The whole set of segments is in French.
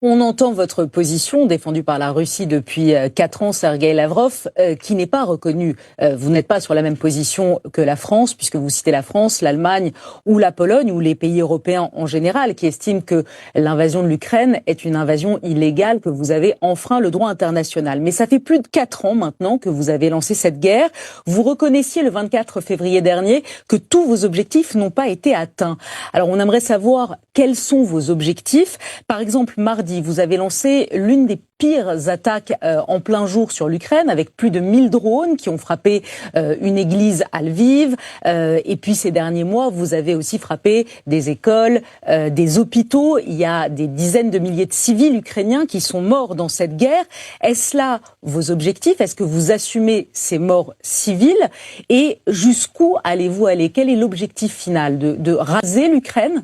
On entend votre position défendue par la Russie depuis 4 ans, Sergueï Lavrov, qui n'est pas reconnue. Vous n'êtes pas sur la même position que la France, puisque vous citez la France, l'Allemagne ou la Pologne, ou les pays européens en général, qui estiment que l'invasion de l'Ukraine est une invasion illégale, que vous avez enfreint le droit international. Mais ça fait plus de 4 ans maintenant que vous avez lancé cette guerre. Vous reconnaissiez le 24 février dernier que tous vos objectifs n'ont pas été atteints. Alors on aimerait savoir quels sont vos objectifs. Par exemple, mardi, vous avez lancé l'une des pires attaques en plein jour sur l'Ukraine, avec plus de 1000 drones qui ont frappé une église à Lviv. Et puis ces derniers mois, vous avez aussi frappé des écoles, des hôpitaux. Il y a des dizaines de milliers de civils ukrainiens qui sont morts dans cette guerre. Est-ce là vos objectifs? Est-ce que vous assumez ces morts civiles? Et jusqu'où allez-vous aller? Quel est l'objectif final? De raser l'Ukraine?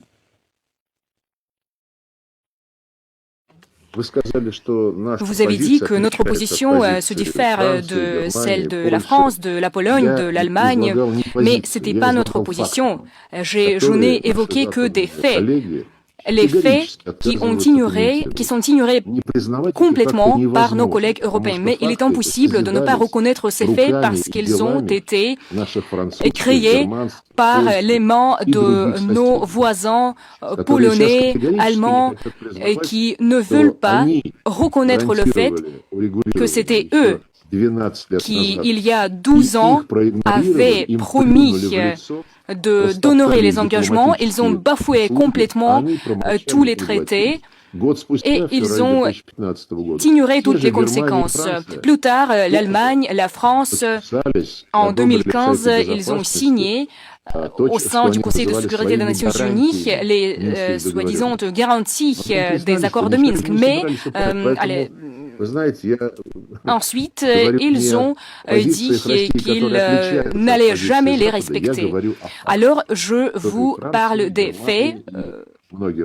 Vous avez dit que notre position se diffère de celle de la France, de la Pologne, de l'Allemagne, mais ce n'était pas notre position. Je n'ai évoqué que des faits. Les faits qui sont ignorés complètement par nos collègues européens. Mais il est impossible de ne pas reconnaître ces faits parce qu'ils ont été créés par les mains de nos voisins polonais, allemands, qui ne veulent pas reconnaître le fait que c'était eux qui, il y a 12 ans, avaient promis d'honorer les engagements. Ils ont bafoué complètement tous les traités et ils ont ignoré toutes les conséquences. Plus tard, l'Allemagne, la France, en 2015, ils ont signé au sein du Conseil de sécurité des Nations Unies les soi-disant garanties des accords de Minsk. Mais ensuite, ils ont dit qu'ils n'allaient jamais les respecter. Alors, je vous parle des faits.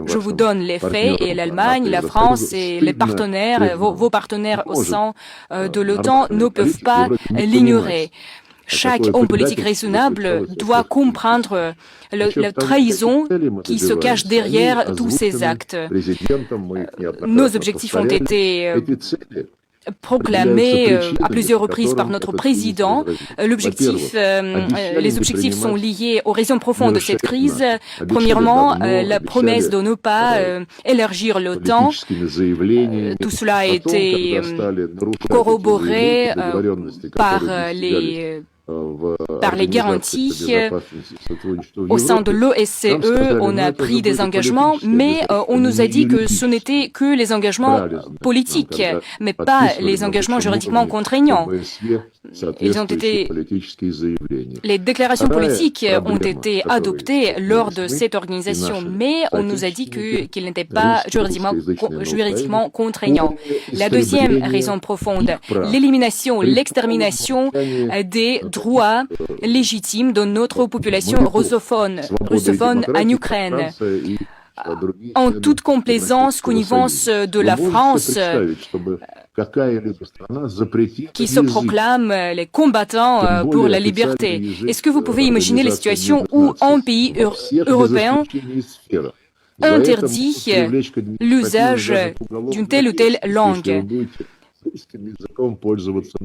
Je vous donne les faits et l'Allemagne, la France et les partenaires, vos partenaires au sein de l'OTAN ne peuvent pas l'ignorer. Chaque homme politique raisonnable doit comprendre la trahison qui se cache derrière tous ces actes. Nos objectifs ont été proclamés à plusieurs reprises par notre président. Les objectifs sont liés aux raisons profondes de cette crise. Premièrement, la promesse de ne pas élargir l'OTAN. Tout cela a été corroboré par les garanties. Au sein de l'OSCE, on a pris des engagements, mais on nous a dit que ce n'étaient que les engagements politiques, mais pas les engagements juridiquement contraignants. Les déclarations politiques ont été adoptées lors de cette organisation, mais on nous a dit qu'ils n'étaient pas juridiquement contraignants. La deuxième raison profonde, l'élimination, l'extermination des droits légitimes de notre population russophone en Ukraine. En toute complaisance, connivence de la France, qui se proclame les combattants pour la liberté. Est-ce que vous pouvez imaginer la situation où un pays européen interdit l'usage d'une telle ou telle langue?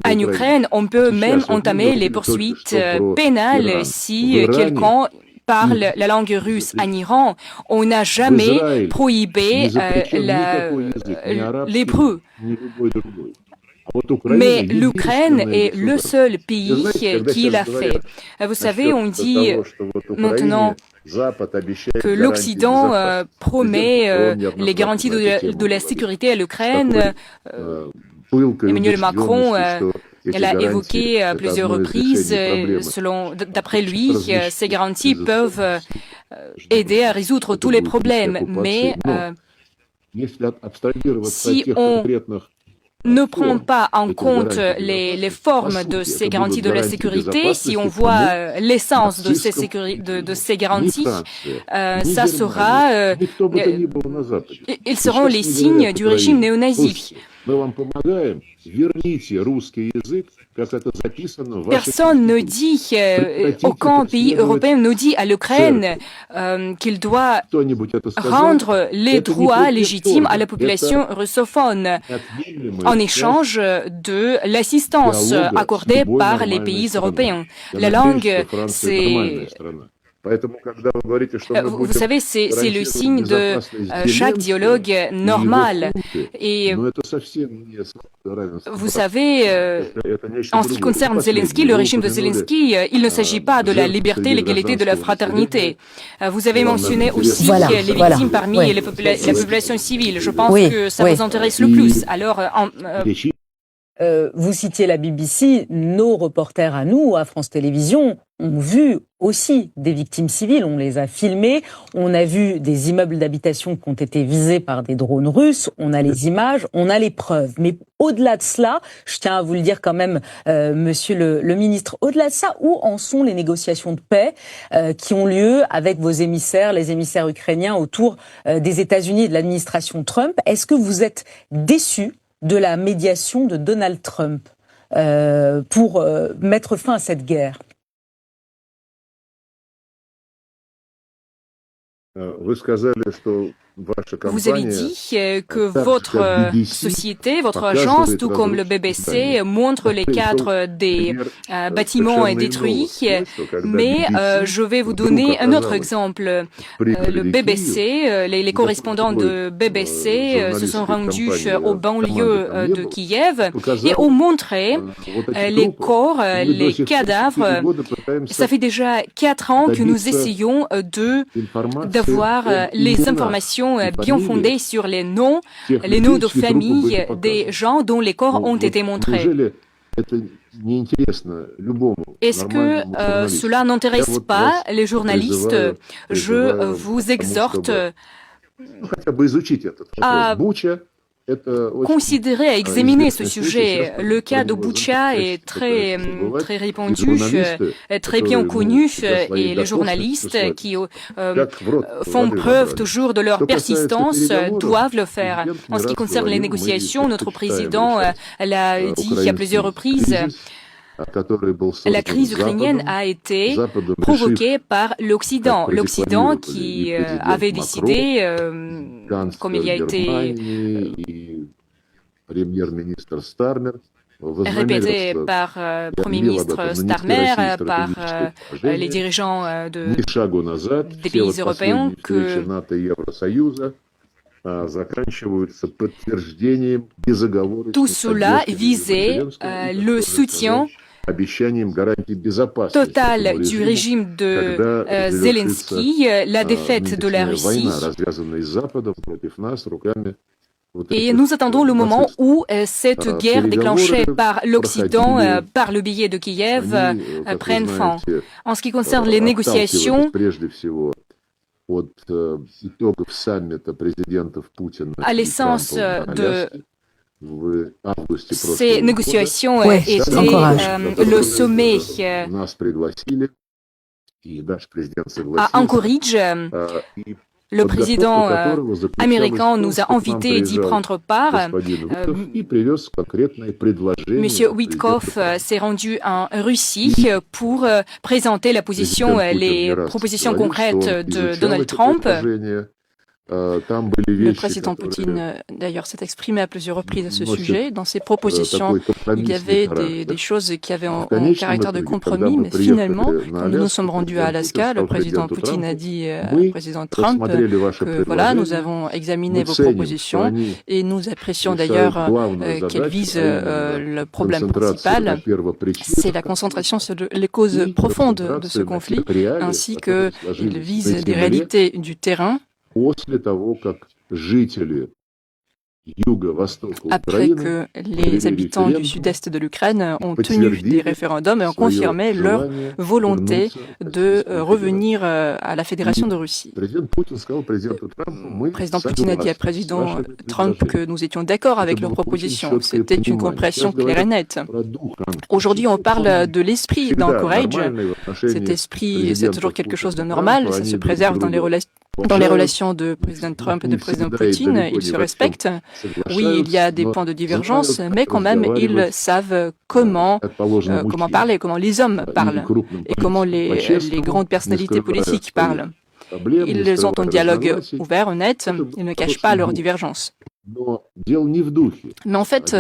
En Ukraine, on peut même entamer les poursuites pénales si quelqu'un parle la langue russe en Iran. On n'a jamais prohibé l'hébreu. Mais l'Ukraine est le seul pays qui l'a fait. Vous savez, on dit maintenant que l'Occident promet les garanties de la sécurité à l'Ukraine. Emmanuel Macron l'a évoqué à plusieurs reprises. D'après lui, ces garanties peuvent aider à résoudre tous les problèmes. Mais si on ne prend pas en compte les formes de ces garanties de la sécurité, si on voit l'essence de ces garanties, ils seront les signes du régime néo-nazi. Personne ne dit, aucun pays européen ne dit à l'Ukraine qu'il doit rendre les droits légitimes à la population russophone en échange de l'assistance accordée par les pays européens. La langue, c'est... Vous savez, c'est le signe de chaque dialogue normal. Et vous savez, en ce qui concerne Zelensky, le régime de Zelensky, il ne s'agit pas de la liberté, l'égalité, de la fraternité. Vous avez mentionné aussi les victimes parmi la population civile. Je pense que ça vous intéresse le plus. Alors, vous citiez la BBC, nos reporters à nous, à France Télévisions, ont vu aussi des victimes civiles, on les a filmées, on a vu des immeubles d'habitation qui ont été visés par des drones russes, on a les images, on a les preuves. Mais au-delà de cela, je tiens à vous le dire quand même, monsieur le ministre, au-delà de ça, où en sont les négociations de paix qui ont lieu avec vos émissaires, les émissaires ukrainiens autour des États-Unis et de l'administration Trump? Est-ce que vous êtes déçus de la médiation de Donald Trump pour mettre fin à cette guerre? Vous avez dit que votre société, votre agence, tout comme le BBC, montre les cadres des bâtiments détruits. Mais je vais vous donner un autre exemple. Le BBC, les correspondants de BBC se sont rendus aux banlieues de Kiev et ont montré les corps, les cadavres. Ça fait déjà 4 ans que nous essayons d'avoir les informations bien fondées sur les noms de famille des gens dont les corps ont été montrés. Est-ce que cela n'intéresse pas les journalistes? Je vous exhorte à considérer, à examiner ce sujet. Le cas de Boutcha est très répandu, très bien connu, et les journalistes qui font preuve toujours de leur persistance doivent le faire. En ce qui concerne les négociations, notre président l'a dit à plusieurs reprises. La crise ukrainienne a été provoquée par l'Occident. L'Occident qui avait décidé, comme il y a été répété par Premier ministre Starmer, par les dirigeants des pays européens, que tout cela visait le soutien total du régime de Zelensky, la défaite de la Russie. Et nous attendons le moment où cette guerre déclenchée par l'Occident, par le biais de Kiev, prenne fin. En ce qui concerne les négociations, à l'essence de ces négociations étaient le sommet à Anchorage. Le président américain nous a invités d'y prendre part. Monsieur Witkoff s'est rendu en Russie pour présenter les propositions concrètes de Donald Trump. Le président Poutine, d'ailleurs, s'est exprimé à plusieurs reprises à ce sujet. Dans ses propositions, il y avait des choses qui avaient un caractère de compromis, mais finalement, quand nous nous sommes rendus à Alaska, le président Poutine a dit au président Trump que voilà, nous avons examiné vos propositions et nous apprécions d'ailleurs qu'elles visent le problème principal, c'est la concentration sur les causes profondes de ce conflit, ainsi qu'elles visent des réalités du terrain. Après que les habitants du sud-est de l'Ukraine ont tenu des référendums et ont confirmé leur volonté de revenir à la Fédération de Russie. Le président Poutine a dit à président Trump que nous étions d'accord avec leurs propositions. C'était une compréhension claire et nette. Aujourd'hui, on parle de l'esprit d'Anchorage. Cet esprit, c'est toujours quelque chose de normal. Ça se préserve dans les relations Dans les relations de président Trump et de président Poutine, ils se respectent. Oui, il y a des points de divergence, mais quand même, ils savent comment parler, comment les hommes parlent et comment les grandes personnalités politiques parlent. Ils ont un dialogue ouvert, honnête, ils ne cachent pas leurs divergences. Mais en fait,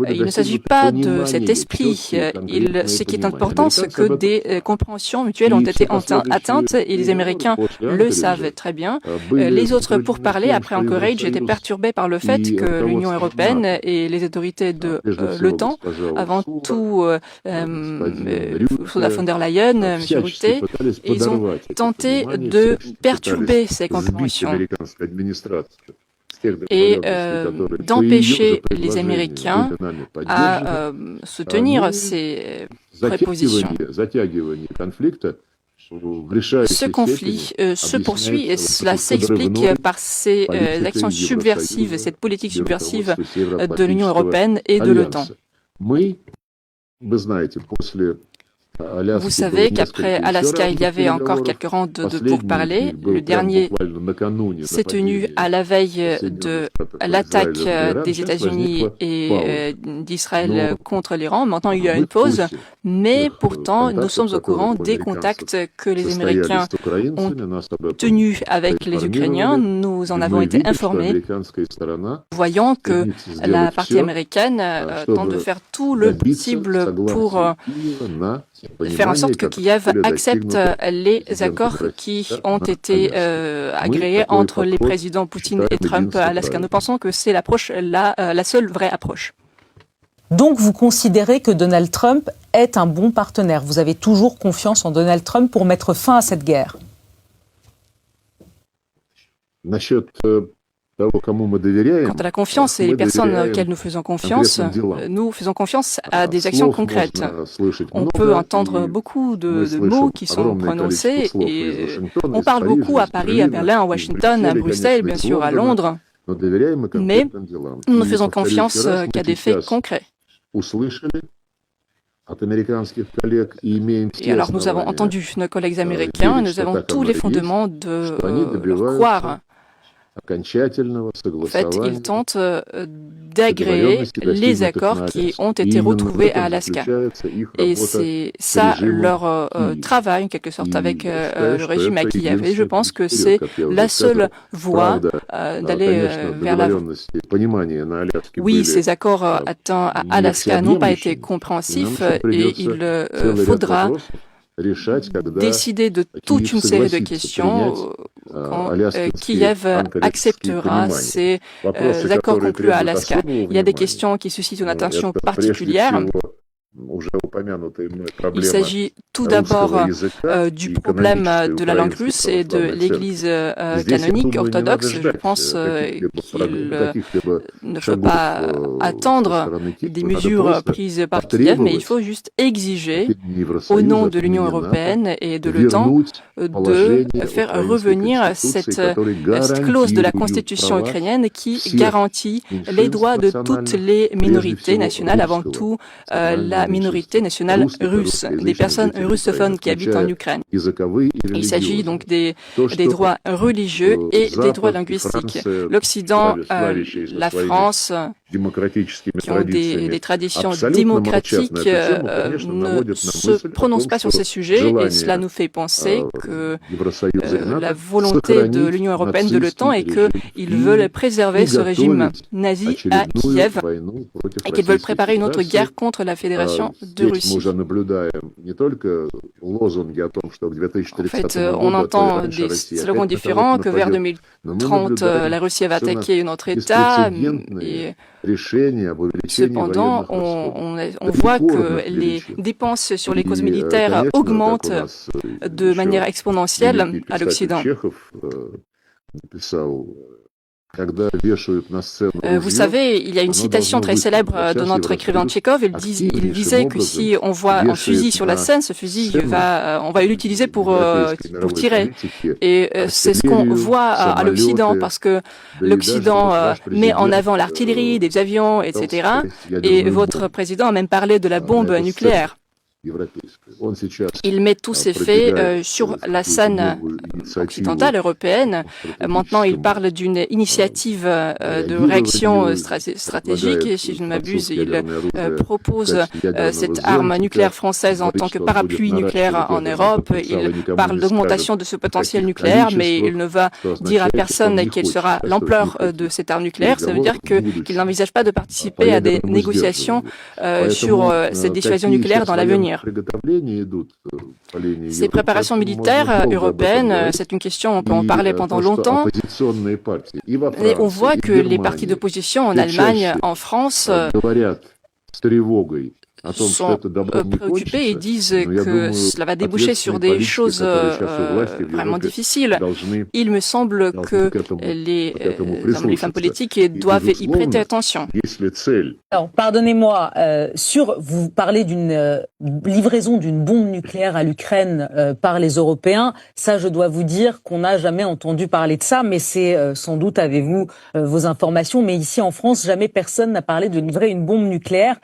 il ne s'agit pas de cet esprit. Ce qui est important, c'est que des compréhensions mutuelles ont été atteintes et les Américains le savent très bien. Les autres, pour parler, après Anchorage, étaient perturbés par le fait que l'Union européenne et les autorités de l'OTAN, avant tout Ursula von der Leyen, M. Rutte, ils ont tenté de perturber ces compréhensions et d'empêcher les Américains à soutenir ces prépositions. Ce conflit se poursuit et cela s'explique par ces actions subversives, cette politique subversive de l'Union européenne et de l'OTAN. Vous savez qu'après Alaska, il y avait encore quelques rounds de pourparlers. Le dernier s'est tenu à la veille de l'attaque des États-Unis et d'Israël contre l'Iran. Maintenant, il y a une pause, mais pourtant, nous sommes au courant des contacts que les Américains ont tenus avec les Ukrainiens. Nous en avons été informés, voyant que la partie américaine tente de faire tout le possible pour faire en sorte que Kiev accepte les accords qui ont été agréés entre les présidents Poutine et Trump à Alaska. Nous pensons que c'est la seule vraie approche. Donc vous considérez que Donald Trump est un bon partenaire. Vous avez toujours confiance en Donald Trump pour mettre fin à cette guerre? Quant à la confiance et les personnes auxquelles nous faisons confiance à des actions concrètes. On peut entendre beaucoup de mots qui sont prononcés et on parle beaucoup à Paris, à Berlin, à Washington, à Bruxelles, bien sûr à Londres, mais nous ne faisons confiance qu'à des faits concrets. Et alors nous avons entendu nos collègues américains et nous avons tous les fondements de leur croire. En fait, ils tentent d'agréer les accords qui ont été retrouvés à Alaska. Et c'est ça leur travail, en quelque sorte, avec le régime à Kiev. Et je pense que c'est la seule voie d'aller vers l'avant. Oui, ces accords atteints à Alaska n'ont pas été compréhensifs et il faudra décider de toute une série de questions quand Kiev acceptera ces accords conclus à Alaska. Il y a des questions qui suscitent une attention particulière. Il s'agit tout d'abord du problème de la langue russe et de l'Église canonique orthodoxe. Je pense qu'il ne faut pas attendre des mesures prises par Kiev, mais il faut juste exiger, au nom de l'Union européenne et de l'OTAN, de faire revenir cette clause de la Constitution ukrainienne qui garantit les droits de toutes les minorités nationales, avant tout la minorité nationale russe, des personnes russophones qui habitent en Ukraine. Il s'agit donc des droits religieux et des droits linguistiques. L'Occident, la France, qui ont des traditions démocratiques, ne se prononcent pas sur ces sujets et cela nous fait penser que la volonté de l'Union européenne, de l'OTAN, est qu'ils veulent préserver ce régime nazi à Kiev et qu'ils veulent préparer une autre guerre contre la Fédération de Russie. En fait, on entend des slogans différents, que vers 2030, la Russie va attaquer un autre État. Et cependant, on voit que les dépenses sur les causes militaires augmentent de manière exponentielle à l'Occident. Vous savez, il y a une citation très célèbre de notre écrivain Tchekhov. Il disait que si on voit un fusil sur la scène, ce fusil, on va l'utiliser pour tirer. Et c'est ce qu'on voit à l'Occident, parce que l'Occident met en avant l'artillerie, des avions, etc. Et votre président a même parlé de la bombe nucléaire. Il met tous ses faits sur la scène occidentale, européenne. Maintenant, il parle d'une initiative de réaction stratégique et, si je ne m'abuse, il propose cette arme nucléaire française en tant que parapluie nucléaire en Europe. Il parle d'augmentation de ce potentiel nucléaire, mais il ne va dire à personne quelle sera l'ampleur de cette arme nucléaire. Ça veut dire qu'il n'envisage pas de participer à des négociations sur cette dissuasion nucléaire dans l'avenir. Ces préparations militaires européennes, c'est une question, on peut en parler pendant longtemps. Et on voit que les partis d'opposition en Allemagne, en France, sont préoccupés et disent que cela va déboucher sur des choses vraiment difficiles. Il me semble que les hommes et les femmes politiques doivent y prêter attention. Alors, pardonnez-moi, vous parlez d'une livraison d'une bombe nucléaire à l'Ukraine par les Européens. Ça, je dois vous dire qu'on n'a jamais entendu parler de ça, mais c'est sans doute, avez-vous vos informations, mais ici en France, jamais personne n'a parlé de livrer une bombe nucléaire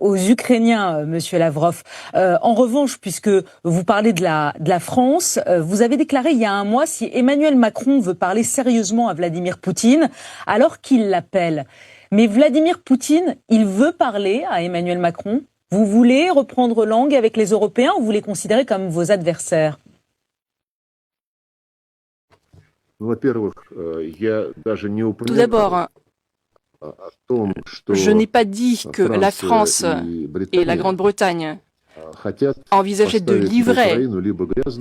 aux Ukrainiens, Monsieur Lavrov. En revanche, puisque vous parlez de la France, vous avez déclaré il y a un mois si Emmanuel Macron veut parler sérieusement à Vladimir Poutine, alors qu'il l'appelle. Mais Vladimir Poutine, il veut parler à Emmanuel Macron. Vous voulez reprendre langue avec les Européens ou vous les considérez comme vos adversaires? Tout d'abord, je n'ai pas dit que la France et la Grande-Bretagne envisageaient de livrer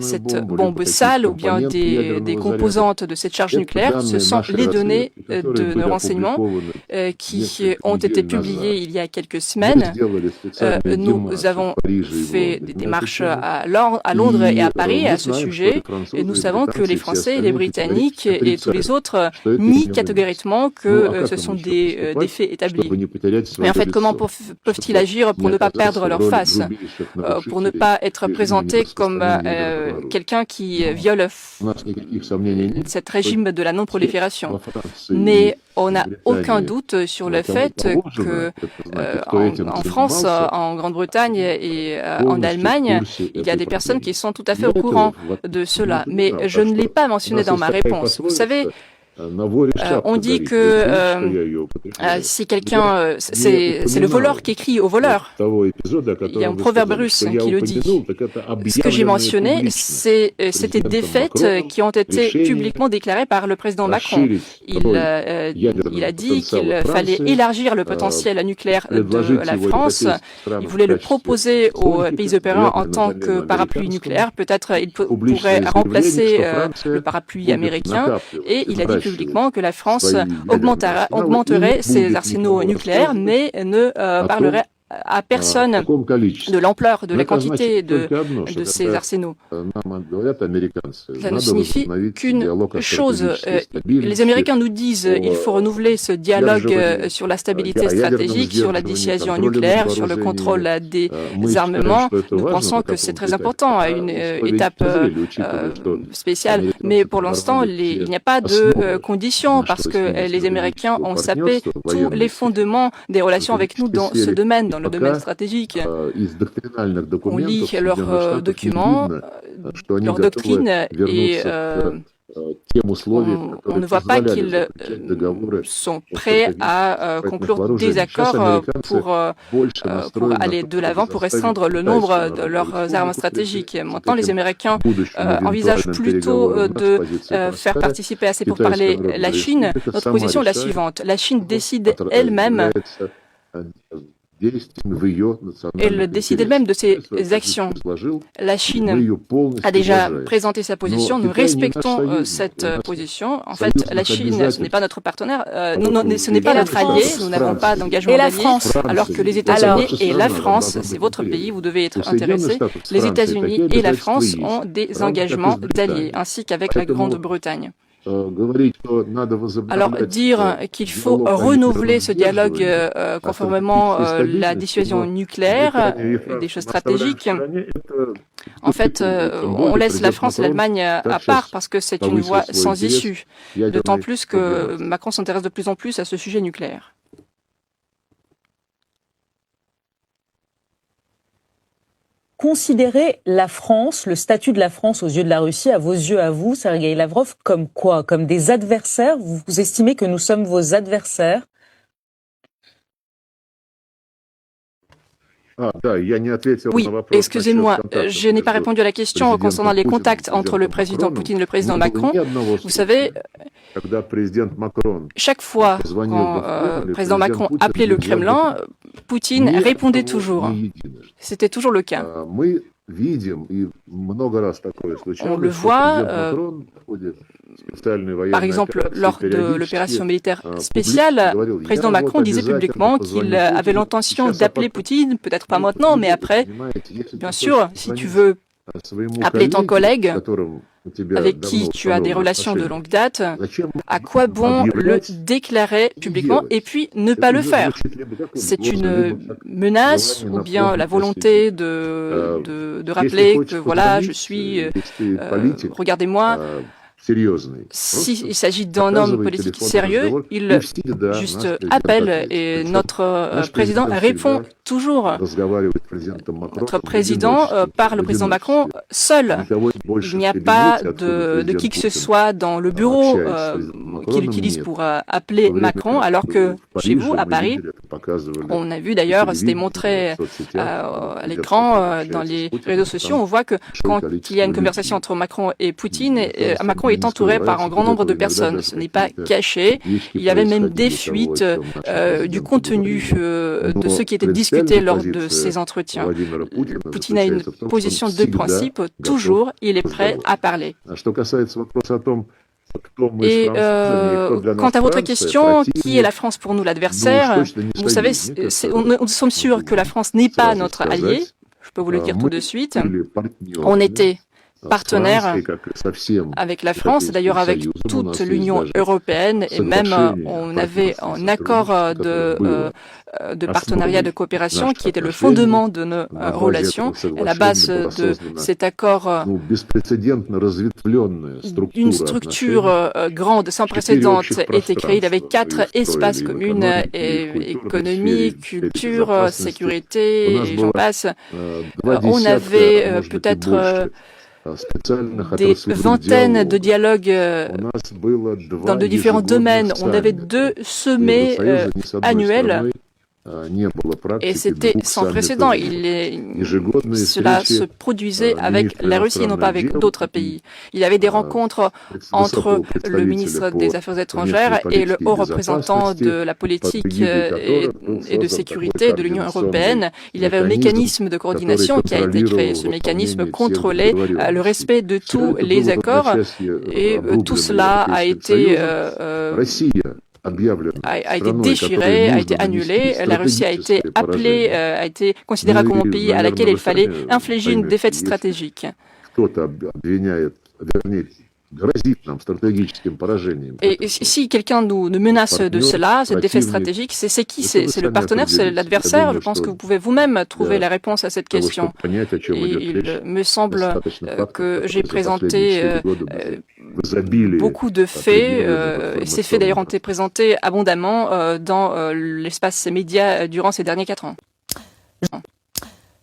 cette bombe sale ou bien des composantes de cette charge nucléaire. Ce sont les données de nos renseignements qui ont été publiées il y a quelques semaines. Nous avons fait des démarches à Londres et à Paris à ce sujet et nous savons que les Français, les Britanniques et tous les autres nient catégoriquement que ce sont des faits établis. Mais en fait, comment peuvent-ils agir pour ne pas perdre leur face, pour ne pas être présenté comme quelqu'un qui viole cet régime de la non-prolifération. Mais on n'a aucun doute sur le fait que en France, en Grande-Bretagne et en Allemagne, il y a des personnes qui sont tout à fait au courant de cela. Mais je ne l'ai pas mentionné dans ma réponse. Vous savez, on dit que si quelqu'un, c'est le voleur qui crie au voleur. Il y a un proverbe russe qui le dit. Ce que j'ai mentionné, c'était des faits qui ont été publiquement déclarés par le président Macron. Il a dit qu'il fallait élargir le potentiel nucléaire de la France. Il voulait le proposer aux pays européens en tant que parapluie nucléaire. Peut-être il pourrait remplacer le parapluie américain. Et il a dit publiquement que la France augmenterait ses arsenaux nucléaires, mais ne parlerait à personne de l'ampleur, de la quantité de ces arsenaux. Ça ne signifie qu'une chose. Les Américains nous disent qu'il faut renouveler ce dialogue sur la stabilité stratégique, sur la dissuasion nucléaire, sur le contrôle des armements. Nous pensons que c'est très important à une étape spéciale. Mais pour l'instant, il n'y a pas de conditions parce que les Américains ont sapé tous les fondements des relations avec nous dans ce domaine, dans le domaine stratégique. On lit leurs documents, leurs doctrines et on ne voit pas qu'ils sont prêts à conclure des accords pour aller de l'avant, pour restreindre le nombre de leurs armes stratégiques. Maintenant, les Américains envisagent plutôt de faire participer à ces pourparlers la Chine. Notre position est la suivante. La Chine décide elle-même. Elle décide elle-même de ses actions. La Chine a déjà présenté sa position. Nous respectons cette position. En fait, la Chine, ce n'est pas notre partenaire. Ce n'est pas notre allié. Nous n'avons pas d'engagement d'allié. Alors que les États-Unis et la France, c'est votre pays, vous devez être intéressés. Les États-Unis et la France ont des engagements d'alliés, ainsi qu'avec la Grande-Bretagne. Alors, dire qu'il faut renouveler ce dialogue conformément à la dissuasion nucléaire, des choses stratégiques, en fait, on laisse la France et l'Allemagne à part parce que c'est une voie sans issue, d'autant plus que Macron s'intéresse de plus en plus à ce sujet nucléaire. considérez la France, le statut de la France aux yeux de la Russie, à vos yeux, à vous, Sergueï Lavrov, comme quoi? Comme des adversaires? Vous estimez que nous sommes vos adversaires? Oui, excusez-moi, je n'ai pas répondu à la question concernant les contacts entre le président Poutine et le président Macron. Vous savez, chaque fois quand le président Macron appelait le Kremlin, Poutine répondait toujours. C'était toujours le cas. On le voit, par exemple, lors de l'opération militaire spéciale, le président Macron disait publiquement qu'il avait l'intention d'appeler Poutine, peut-être pas maintenant, mais après. Bien sûr, si tu veux appeler ton collègue avec qui tu as des relations de longue date, à quoi bon le déclarer publiquement et puis ne pas le faire? C'est une menace ou bien la volonté de rappeler que voilà, je suis, regardez-moi. S'il s'agit d'un homme politique sérieux, il juste appelle et notre président répond toujours. Notre président parle au président Macron seul. Il n'y a pas de qui que ce soit dans le bureau qu'il utilise pour appeler Macron, alors que chez vous, à Paris, on a vu d'ailleurs, c'était montré à l'écran, dans les réseaux sociaux, on voit que quand il y a une conversation entre Macron et Poutine, Macron est entouré par un grand nombre de personnes. Ce n'est pas caché. Il y avait même des fuites du contenu de ce qui était discuté lors de ces entretiens. Poutine a une position de principe. Toujours, il est prêt à parler. Et quant à votre question, qui est la France pour nous l'adversaire? Vous savez, nous sommes sûrs que la France n'est pas notre allié. Je peux vous le dire tout de suite. On était partenaire avec la France, d'ailleurs avec toute l'Union européenne, et même on avait un accord de partenariat de coopération qui était le fondement de nos relations. À la base de cet accord, une structure grande, sans précédent, était créée. Il y avait 4 espaces communs, économie, culture, sécurité, et j'en passe. On avait peut-être des vingtaines de dialogues dans de différents domaines. On avait 2 sommets annuels et c'était sans précédent. Cela se produisait avec la Russie et non pas avec d'autres pays. Il y avait des rencontres entre le ministre des Affaires étrangères et le haut représentant de la politique et de sécurité de l'Union européenne. Il y avait un mécanisme de coordination qui a été créé. Ce mécanisme contrôlait le respect de tous les accords et tout cela a été déchiré, a été annulé. La Russie a été appelée, a été considérée comme un pays à laquelle il fallait infliger une défaite stratégique. Et si quelqu'un nous menace de cela, cette défaite stratégique, c'est qui? C'est le partenaire, c'est l'adversaire? Je pense que vous pouvez vous-même trouver la réponse à cette question. Et il me semble que j'ai présenté beaucoup de faits, et ces faits d'ailleurs ont été présentés abondamment dans l'espace média durant ces derniers 4 ans.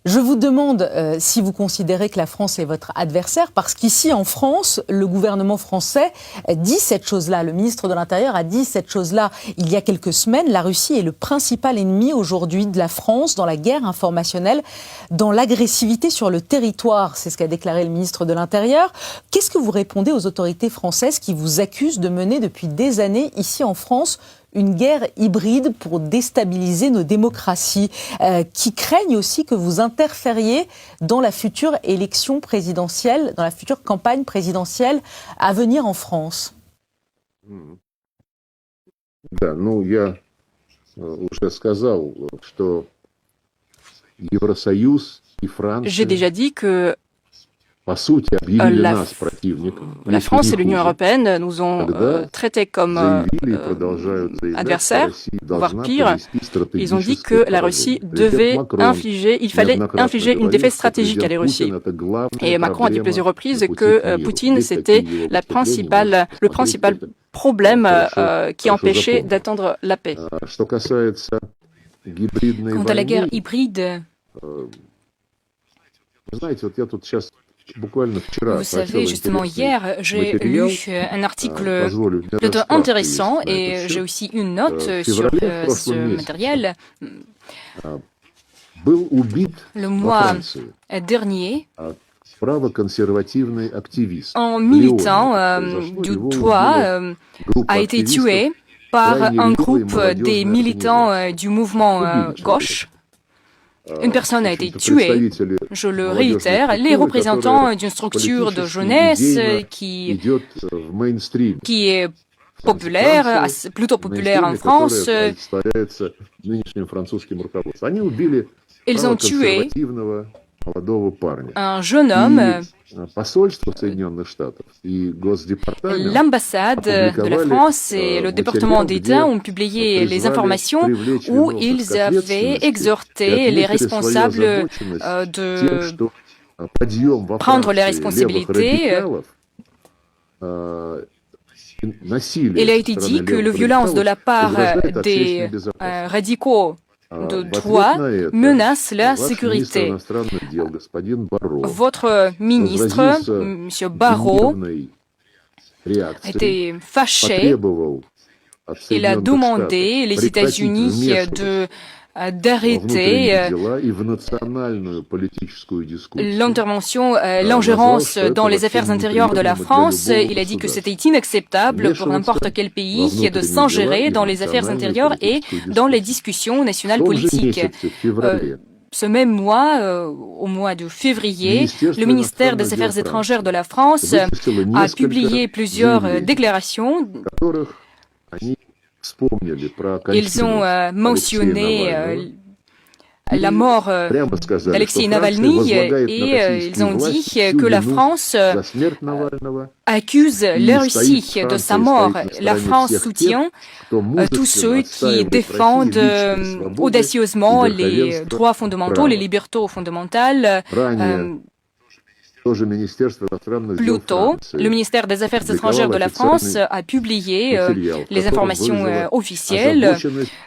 Je vous demande si vous considérez que la France est votre adversaire, parce qu'ici en France, le gouvernement français dit cette chose-là. Le ministre de l'Intérieur a dit cette chose-là il y a quelques semaines. La Russie est le principal ennemi aujourd'hui de la France dans la guerre informationnelle, dans l'agressivité sur le territoire. C'est ce qu'a déclaré le ministre de l'Intérieur. Qu'est-ce que vous répondez aux autorités françaises qui vous accusent de mener depuis des années ici en France une guerre hybride pour déstabiliser nos démocraties, qui craignent aussi que vous interfériez dans la future élection présidentielle, dans la future campagne présidentielle à venir en France? Я уже сказал, что Евросоюз и Франция. J'ai déjà dit que la France et l'Union européenne nous ont traités comme adversaires, voire pire. Ils ont dit que la Russie devait il fallait infliger une défaite stratégique à la Russie. Et Macron a dit plusieurs reprises que Poutine, c'était le principal problème qui empêchait d'atteindre la paix. Quant à la guerre hybride, Vous savez, justement, hier, j'ai lu un article plutôt intéressant et j'ai aussi une note sur ce matériel. Le mois dernier, un militant du droit a été tué par un groupe des militants du mouvement gauche. Une personne a été tuée, je le réitère, les représentants d'une structure de jeunesse qui est populaire, plutôt populaire en France. Ils ont tué un jeune homme. L'ambassade de la France et le département d'État ont publié les informations où ils avaient exhorté les responsables de prendre les responsabilités. Il a été dit que la violence de la part des radicaux de droit menace la sécurité. Votre ministre, M. Barrot, était fâché. Il a demandé les États-Unis d'arrêter l'intervention, l'ingérence dans les affaires intérieures de la France. Il a dit que c'était inacceptable pour n'importe quel pays de s'ingérer dans les affaires intérieures et dans les discussions nationales politiques. Ce même mois, au mois de février, le ministère des Affaires étrangères de la France a publié plusieurs déclarations. Ils ont mentionné la mort d'Alexei Navalny et ils ont dit que la France accuse la Russie de sa mort. La France soutient tous ceux qui défendent audacieusement les droits fondamentaux, les libertés fondamentales. Plus tôt, le ministère des Affaires étrangères de la France a publié les informations officielles.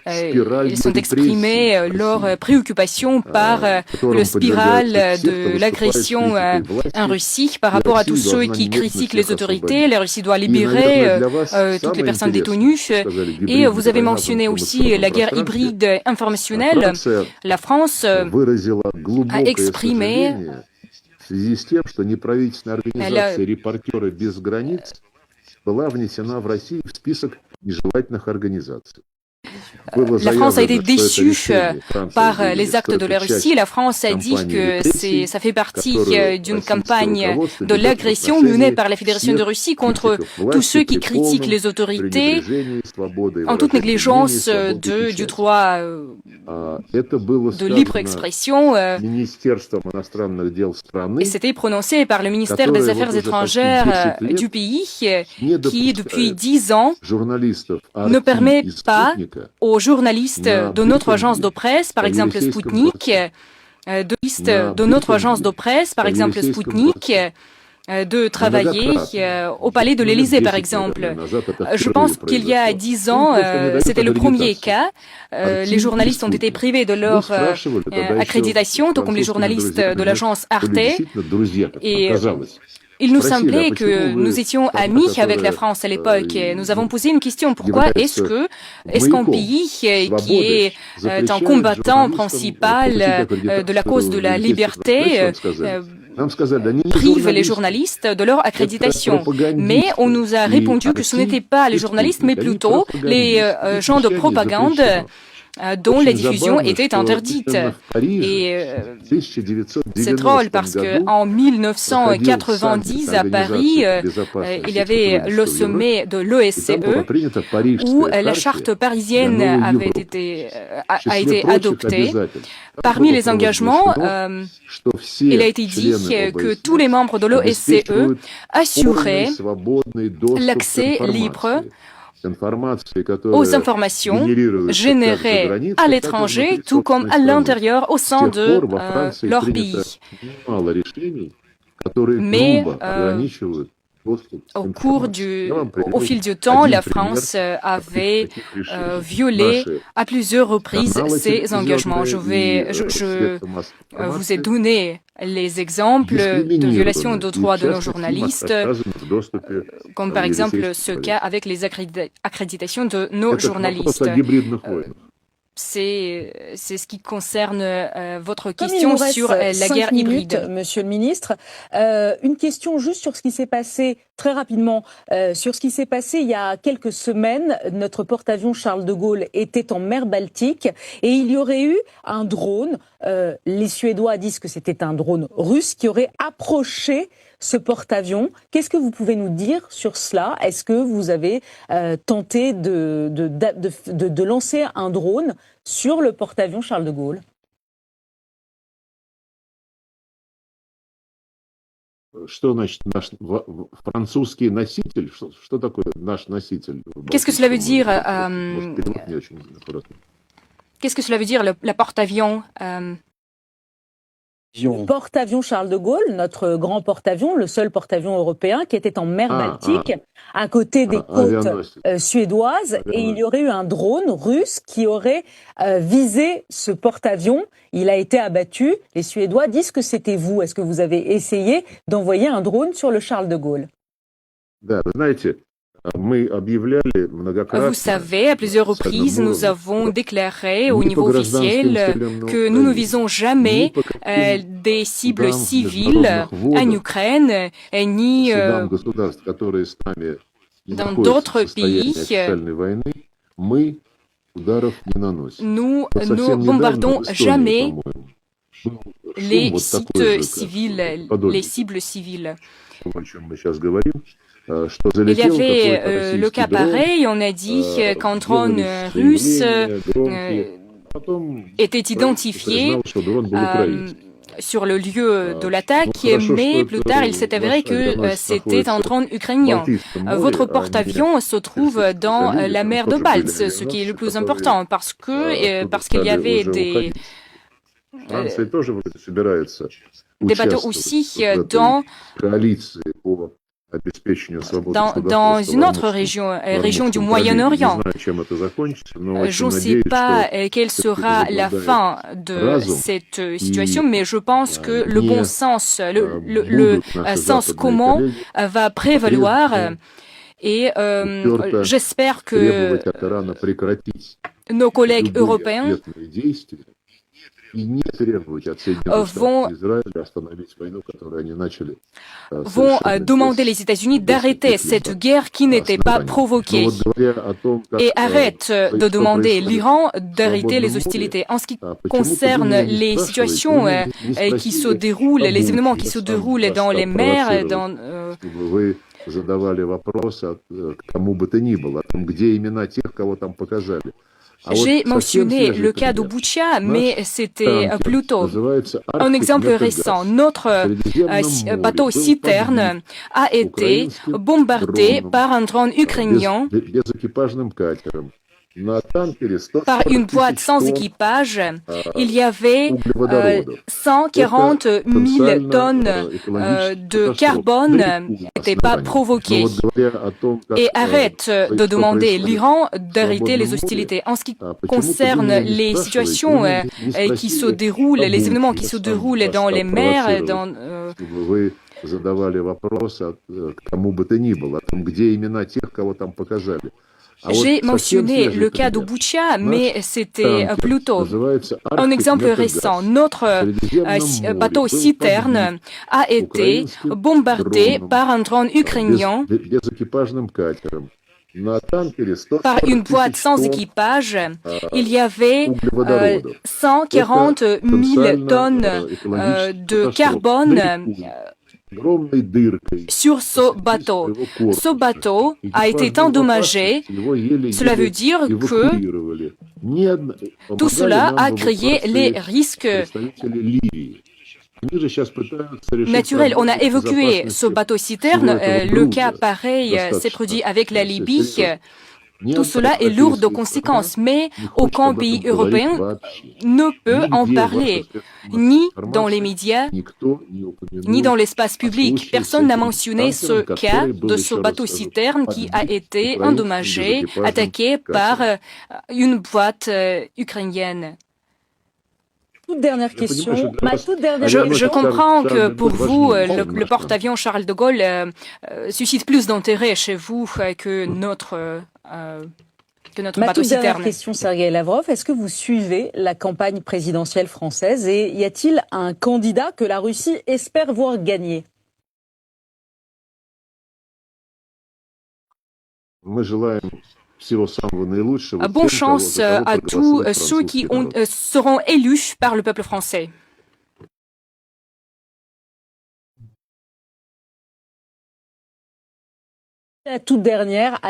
Ils ont exprimé leur préoccupation par le spirale de l'agression en Russie par rapport à tous ceux qui critiquent les autorités. La Russie doit libérer toutes les personnes détenues. Et vous avez mentionné aussi la guerre hybride informationnelle. La France a exprimé в связи с тем, что неправительственная организация «Репортеры без границ» была внесена в Россию в список нежелательных организаций. La France a été déçue par les actes de la Russie. La France a dit que ça fait partie d'une campagne de l'agression menée par la Fédération de Russie contre tous ceux qui critiquent les autorités en toute négligence du droit de libre expression. Et c'était prononcé par le ministère des Affaires étrangères du pays qui, depuis 10 ans, ne permet pas aux journalistes de notre agence de presse, par exemple Sputnik, de travailler au palais de l'Élysée, par exemple. Je pense qu'il y a 10 ans, c'était le premier cas. Les journalistes ont été privés de leur accréditation, tout comme les journalistes de l'agence Arte. Et il nous semblait que nous étions amis avec la France à l'époque. Nous avons posé une question. Pourquoi est-ce qu'un pays qui est un combattant principal de la cause de la liberté prive les journalistes de leur accréditation? Mais on nous a répondu que ce n'était pas les journalistes, mais plutôt les gens de propagande dont la diffusion était interdite. Et c'est drôle parce qu'en 1990 à Paris, il y avait le sommet de l'OSCE où la charte parisienne a été adoptée. Parmi les engagements, il a été dit que tous les membres de l'OSCE assuraient l'accès libre aux informations générées à l'étranger, tout comme à l'intérieur, au sein de leur pays. Mais Au fil du temps, la France avait violé à plusieurs reprises ses engagements. Je vous ai donné les exemples de violation de droits de nos journalistes, comme par exemple ce cas avec les accréditations de nos journalistes. C'est ce qui concerne votre question sur la guerre hybride. Monsieur le ministre, une question juste sur ce qui s'est passé, très rapidement, sur ce qui s'est passé il y a quelques semaines. Notre porte-avions Charles de Gaulle était en mer Baltique et il y aurait eu un drone. Les Suédois disent que c'était un drone russe qui aurait approché ce porte-avions. Qu'est-ce que vous pouvez nous dire sur cela? Est-ce que vous avez tenté de lancer un drone sur le porte-avions Charles de Gaulle? Qu'est-ce que cela veut dire Qu'est-ce que cela veut dire, la porte-avions Le porte-avions Charles de Gaulle, notre grand porte-avions, le seul porte-avions européen qui était en mer Baltique, à côté des côtes suédoises, et il y aurait eu un drone russe qui aurait visé ce porte-avions. Il a été abattu. Les Suédois disent que c'était vous. Est-ce que vous avez essayé d'envoyer un drone sur le Charles de Gaulle? Vous savez, à plusieurs reprises, nous avons déclaré au niveau officiel que nous ne visons jamais des cibles civiles en Ukraine ni dans d'autres pays. Nous ne bombardons jamais les sites civils, les cibles civiles. Il y avait le cas pareil, on a dit qu'un drone russe était identifié sur le lieu de l'attaque, mais plus tard il s'est avéré que c'était un drone ukrainien. Votre porte-avions se trouve dans la mer de Baltz, ce qui est le plus important, parce qu'il y avait des bateaux aussi dans une autre région du Moyen-Orient. Je ne sais pas quelle sera la fin de cette situation, mais je pense que le bon sens, le sens commun va prévaloir et j'espère que nos collègues européens vont demander les États-Unis d'arrêter cette guerre qui n'était pas provoquée et arrêtent de demander l'Iran d'arrêter les hostilités. En ce qui concerne les situations qui se déroulent, les événements qui se déroulent dans les mers, j'ai mentionné le cas de Boutcha, mais c'était plutôt un exemple récent. Notre bateau citerne a été bombardé par un drone ukrainien, par une boîte sans équipage. Il y avait 140 000 tonnes de carbone qui n'étaient pas provoquées et arrête de demander l'Iran d'arrêter les hostilités. En ce qui concerne les situations qui se déroulent, les événements qui se déroulent dans les mers, j'ai mentionné le cas de Boutcha, mais c'était plutôt un exemple récent. Notre bateau citerne a été bombardé par un drone ukrainien, par une boîte sans équipage. Il y avait 140 000 tonnes de carbone sur ce bateau. Ce bateau a été endommagé. Cela veut dire que tout cela a créé les risques naturels. On a évacué ce bateau-citerne. Le cas pareil s'est produit avec la Libye. Tout cela est lourd de conséquences, mais aucun pays européen ne peut en parler, ni dans les médias, ni dans l'espace public. Personne n'a mentionné ce cas de ce bateau-citerne qui a été endommagé, attaqué par une boîte ukrainienne. Toute dernière question. Je comprends que pour vous, le porte-avions Charles de Gaulle suscite plus d'intérêt chez vous que notre bateau-citerne. Toute dernière question, Sergueï Lavrov. Est-ce que vous suivez la campagne présidentielle française et y a-t-il un candidat que la Russie espère voir gagner? Bonne chance à tous ceux qui seront élus par le peuple français. La toute dernière,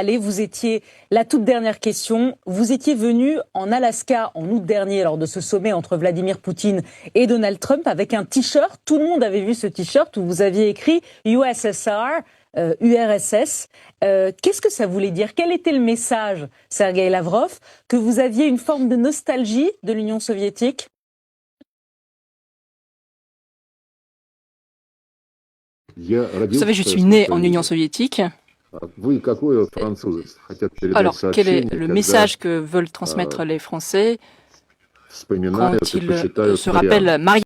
la toute dernière question. Vous étiez venu en Alaska en août dernier lors de ce sommet entre Vladimir Poutine et Donald Trump avec un t-shirt. Tout le monde avait vu ce t-shirt où vous aviez écrit USSR, URSS. Qu'est-ce que ça voulait dire? Quel était le message, Sergueï Lavrov? Que vous aviez une forme de nostalgie de l'Union soviétique? Vous savez, je suis né en Union soviétique. Alors, quel est le message que veulent transmettre les Français quand ils se rappellent Maria